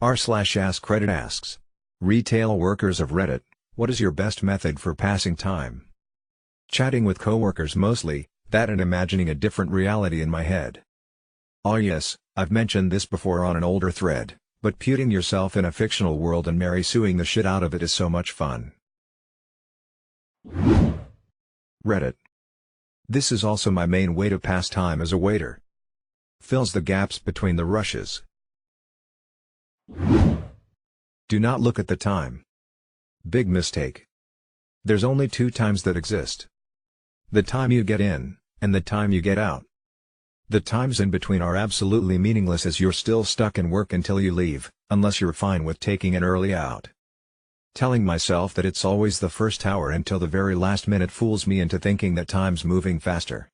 r/AskReddit asks. Retail workers of Reddit, what is your best method for passing time? Chatting with coworkers mostly, that and imagining a different reality in my head. Oh yes, I've mentioned this before on an older thread, but putting yourself in a fictional world and Mary suing the shit out of it is so much fun. Reddit. This is also my main way to pass time as a waiter. Fills the gaps between the rushes. Do not look at the time. Big mistake. There's only two times that exist. The time you get in, and the time you get out. The times in between are absolutely meaningless as you're still stuck in work until you leave, unless you're fine with taking an early out. Telling myself that it's always the first hour until the very last minute fools me into thinking that time's moving faster.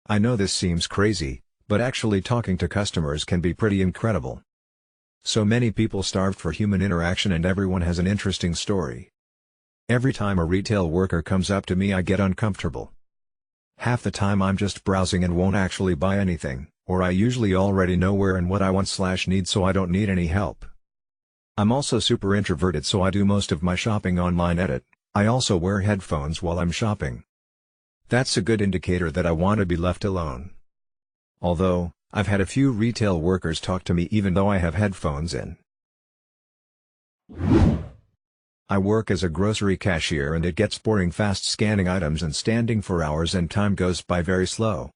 I know this seems crazy, but actually talking to customers can be pretty incredible. So many people starved for human interaction and everyone has an interesting story. Every time a retail worker comes up to me I get uncomfortable. Half the time I'm just browsing and won't actually buy anything, or I usually already know where and what I want/need so I don't need any help. I'm also super introverted so I do most of my shopping online. I also wear headphones while I'm shopping. That's a good indicator that I want to be left alone. Although, I've had a few retail workers talk to me even though I have headphones in. I work as a grocery cashier and it gets boring fast scanning items and standing for hours and time goes by very slow.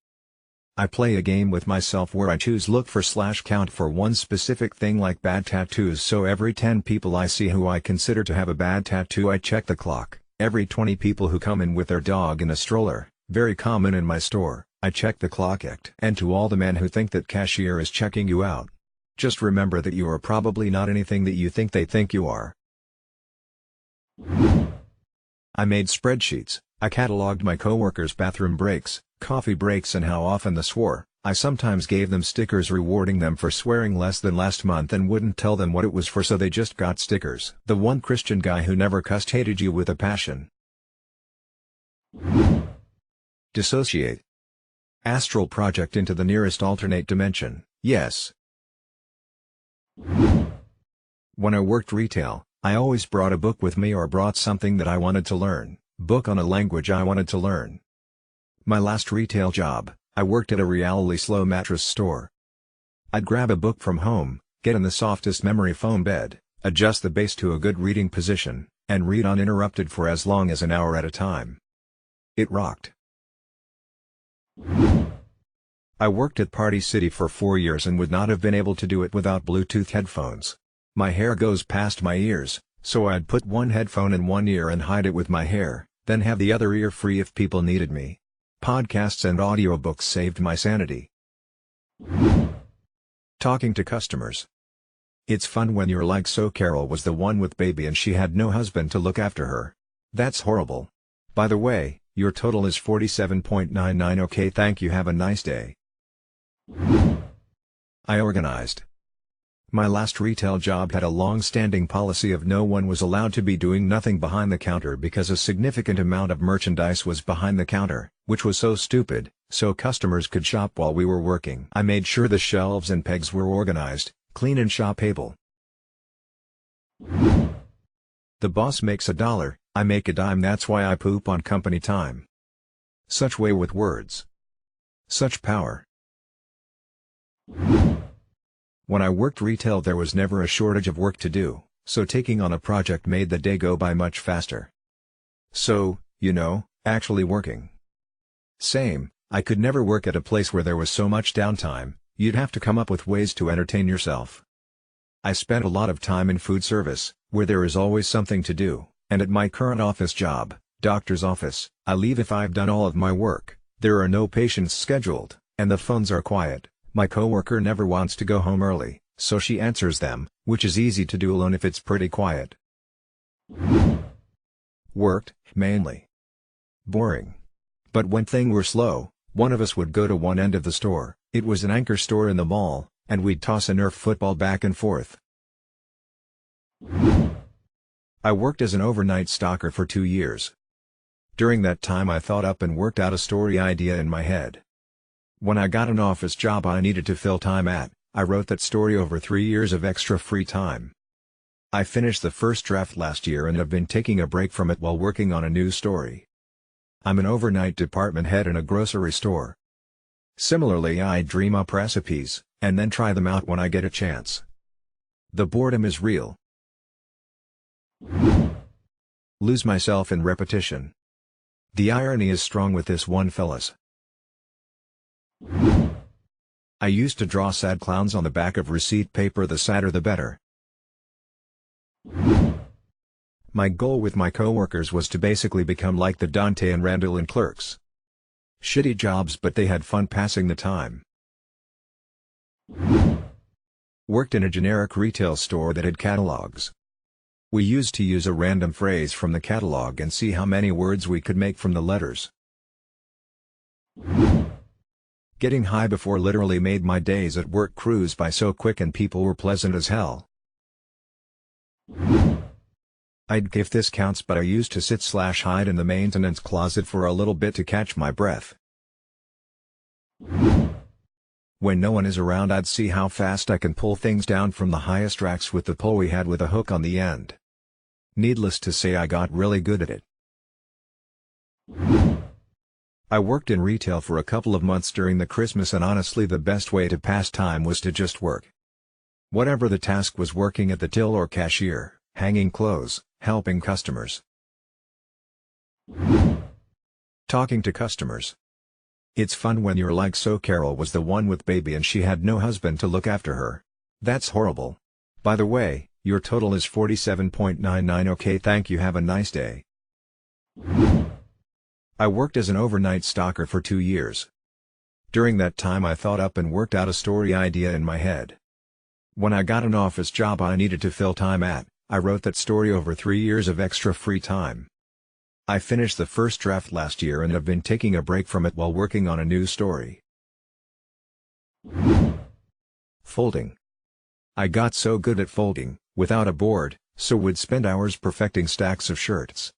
I play a game with myself where I choose look for/count for one specific thing like bad tattoos, so every 10 people I see who I consider to have a bad tattoo I check the clock. Every 20 people who come in with their dog in a stroller, very common in my store, I check the clock. And to all the men who think that cashier is checking you out, just remember that you are probably not anything that you think they think you are. I made spreadsheets. I cataloged my coworkers' bathroom breaks, coffee breaks and how often they swore. I sometimes gave them stickers rewarding them for swearing less than last month and wouldn't tell them what it was for so they just got stickers. The one Christian guy who never cussed hated you with a passion. Dissociate. Astral project into the nearest alternate dimension, yes. When I worked retail, I always brought a book with me or brought something that I wanted to learn, book on a language I wanted to learn. My last retail job, I worked at a really slow mattress store. I'd grab a book from home, get in the softest memory foam bed, adjust the base to a good reading position, and read uninterrupted for as long as an hour at a time. It rocked. I worked at Party City for 4 years and would not have been able to do it without Bluetooth headphones. My hair goes past my ears, so I'd put one headphone in one ear and hide it with my hair, then have the other ear free if people needed me. Podcasts and audiobooks saved my sanity. Talking to customers. It's fun when you're like, so Carol was the one with baby and she had no husband to look after her. That's horrible. By the way, your total is 47.99. Okay, thank you, have a nice day. I organized. My last retail job had a long-standing policy of no one was allowed to be doing nothing behind the counter because a significant amount of merchandise was behind the counter, which was so stupid, so customers could shop while we were working. I made sure the shelves and pegs were organized, clean and shopable. The boss makes $1, I make a dime, that's why I poop on company time. Such way with words. Such power. When I worked retail there was never a shortage of work to do, so taking on a project made the day go by much faster. So, actually working. Same, I could never work at a place where there was so much downtime, you'd have to come up with ways to entertain yourself. I spent a lot of time in food service, where there is always something to do, and at my current office job, doctor's office, I leave if I've done all of my work, there are no patients scheduled, and the phones are quiet. My coworker never wants to go home early, so she answers them, which is easy to do alone if it's pretty quiet. Worked, mainly. Boring. But when things were slow, one of us would go to one end of the store, it was an anchor store in the mall, and we'd toss a Nerf football back and forth. I worked as an overnight stalker for 2 years. During that time I thought up and worked out a story idea in my head. When I got an office job I needed to fill time at, I wrote that story over 3 years of extra free time. I finished the first draft last year and have been taking a break from it while working on a new story. I'm an overnight department head in a grocery store. Similarly, I dream up recipes, and then try them out when I get a chance. The boredom is real. Lose myself in repetition. The irony is strong with this one, fellas. I used to draw sad clowns on the back of receipt paper, the sadder the better. My goal with my coworkers was to basically become like the Dante and Randall in Clerks. Shitty jobs, but they had fun passing the time. Worked in a generic retail store that had catalogs. We used to use a random phrase from the catalog and see how many words we could make from the letters. Getting high before literally made my days at work cruise by so quick, and people were pleasant as hell. If this counts, but I used to sit/hide in the maintenance closet for a little bit to catch my breath. When no one is around, I'd see how fast I can pull things down from the highest racks with the pole we had with a hook on the end. Needless to say, I got really good at it. I worked in retail for a couple of months during the Christmas, and honestly the best way to pass time was to just work. Whatever the task was, working at the till or cashier, hanging clothes, helping customers. Talking to customers. It's fun when you're like, so Carol was the one with baby and she had no husband to look after her. That's horrible. By the way, your total is 47.99. Okay, thank you, have a nice day. I worked as an overnight stalker for 2 years. During that time I thought up and worked out a story idea in my head. When I got an office job I needed to fill time at, I wrote that story over 3 years of extra free time. I finished the first draft last year and have been taking a break from it while working on a new story. Folding. I got so good at folding, without a board, so would spend hours perfecting stacks of shirts.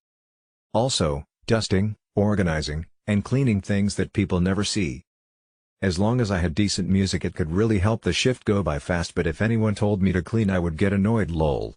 Also, dusting, organizing, and cleaning things that people never see. As long as I had decent music, it could really help the shift go by fast, but if anyone told me to clean I would get annoyed, lol.